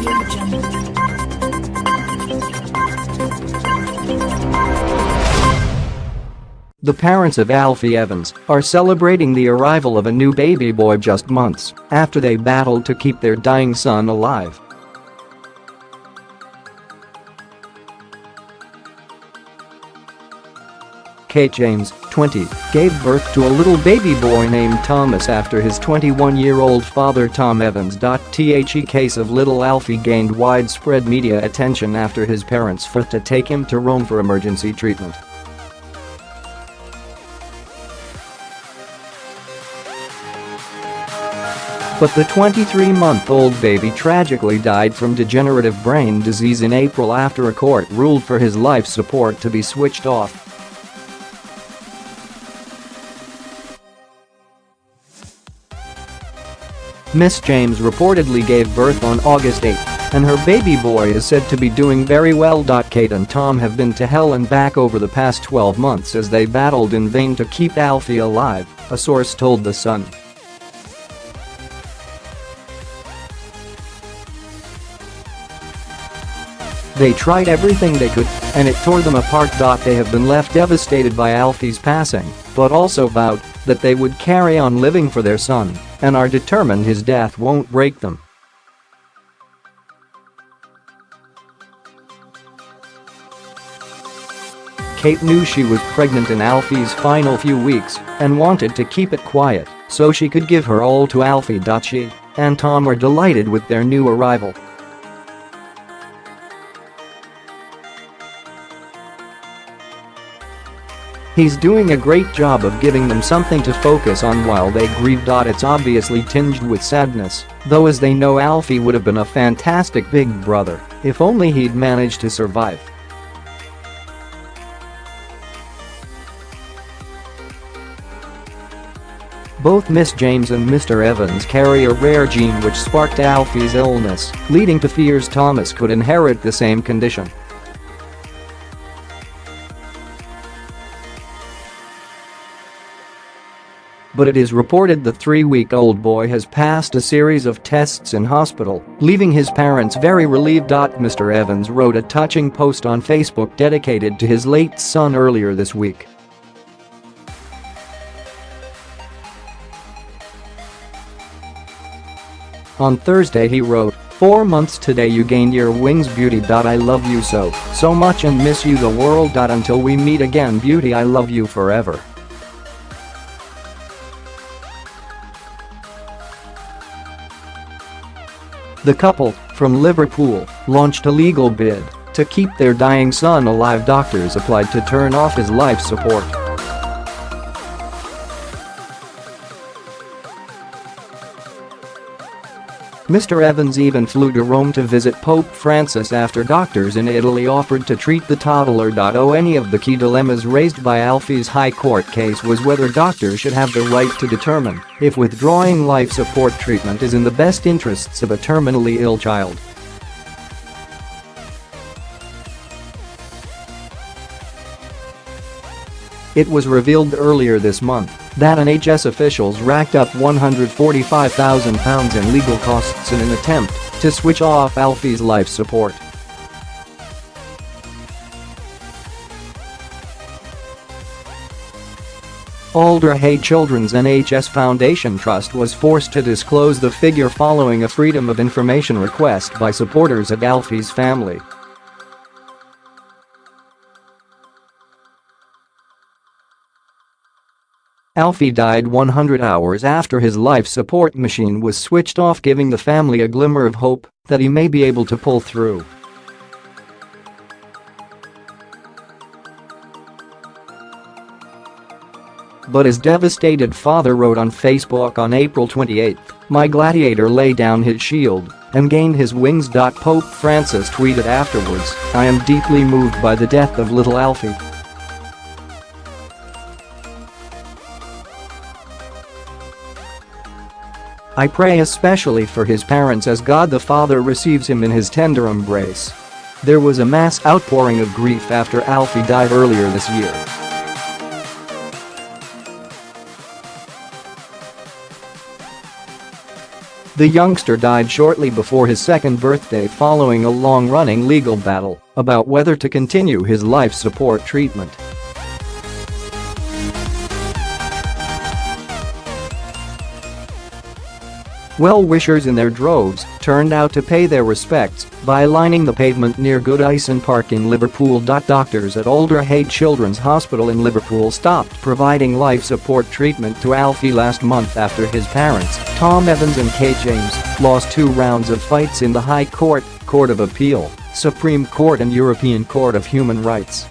Audio Jungle. The parents of Alfie Evans are celebrating the arrival of a new baby boy just months after they battled to keep their dying son alive. Kate James, 20, gave birth to a little baby boy named Thomas after his 21-year-old father Tom Evans. The case of little Alfie gained widespread media attention after his parents fought to take him to Rome for emergency treatment. But the 23-month-old baby tragically died from degenerative brain disease in April after a court ruled for his life support to be switched off. Miss James reportedly gave birth on August 8, and her baby boy is said to be doing very well. Kate and Tom have been to hell and back over the past 12 months as they battled in vain to keep Alfie alive, a source told The Sun. They tried everything they could, and it tore them apart. They have been left devastated by Alfie's passing, but also vowed that they would carry on living for their son and are determined his death won't break them. Kate knew she was pregnant in Alfie's final few weeks and wanted to keep it quiet so she could give her all to Alfie. She and Tom are delighted with their new arrival. He's doing a great job of giving them something to focus on while they grieve. It's obviously tinged with sadness, though, as they know Alfie would have been a fantastic big brother if only he'd managed to survive. Both Miss James and Mr. Evans carry a rare gene which sparked Alfie's illness, leading to fears Thomas could inherit the same condition. But it is reported the 3-week-old boy has passed a series of tests in hospital, leaving his parents very relieved. Mr. Evans wrote a touching post on Facebook dedicated to his late son earlier this week. On Thursday he wrote, "4 months today you gained your wings, beauty. I love you so much and miss you the world. Until we meet again, beauty, I love you forever." The couple, from Liverpool, launched a legal bid to keep their dying son alive. Doctors applied to turn off his life support. Mr. Evans even flew to Rome to visit Pope Francis after doctors in Italy offered to treat the toddler. Any of the key dilemmas raised by Alfie's high court case was whether doctors should have the right to determine if withdrawing life support treatment is in the best interests of a terminally ill child. It was revealed earlier this month that NHS officials racked up £145,000 in legal costs in an attempt to switch off Alfie's life support. Alder Hey Children's NHS Foundation Trust was forced to disclose the figure following a Freedom of Information request by supporters of Alfie's family. Alfie died 100 hours after his life support machine was switched off, giving the family a glimmer of hope that he may be able to pull through. But his devastated father wrote on Facebook on April 28, "My gladiator lay down his shield and gained his wings." Pope Francis tweeted afterwards, "I am deeply moved by the death of little Alfie. I pray especially for his parents as God the Father receives him in his tender embrace." There was a mass outpouring of grief after Alfie died earlier this year. The youngster died shortly before his second birthday following a long-running legal battle about whether to continue his life support treatment. Well-wishers in their droves turned out to pay their respects by lining the pavement near Goodison Park in Liverpool. Doctors at Alderhay Children's Hospital in Liverpool stopped providing life support treatment to Alfie last month after his parents, Tom Evans and Kate James, lost 2 rounds of fights in the High Court, Court of Appeal, Supreme Court and European Court of Human Rights.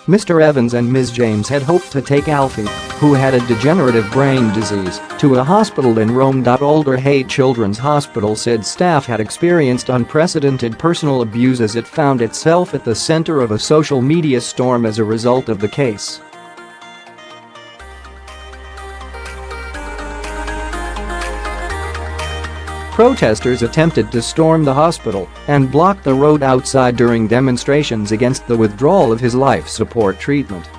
Mr. Evans and Ms. James had hoped to take Alfie, who had a degenerative brain disease, to a hospital in Rome. Alderhay Children's Hospital said staff had experienced unprecedented personal abuse as it found itself at the center of a social media storm as a result of the case. Protesters attempted to storm the hospital and block the road outside during demonstrations against the withdrawal of his life support treatment.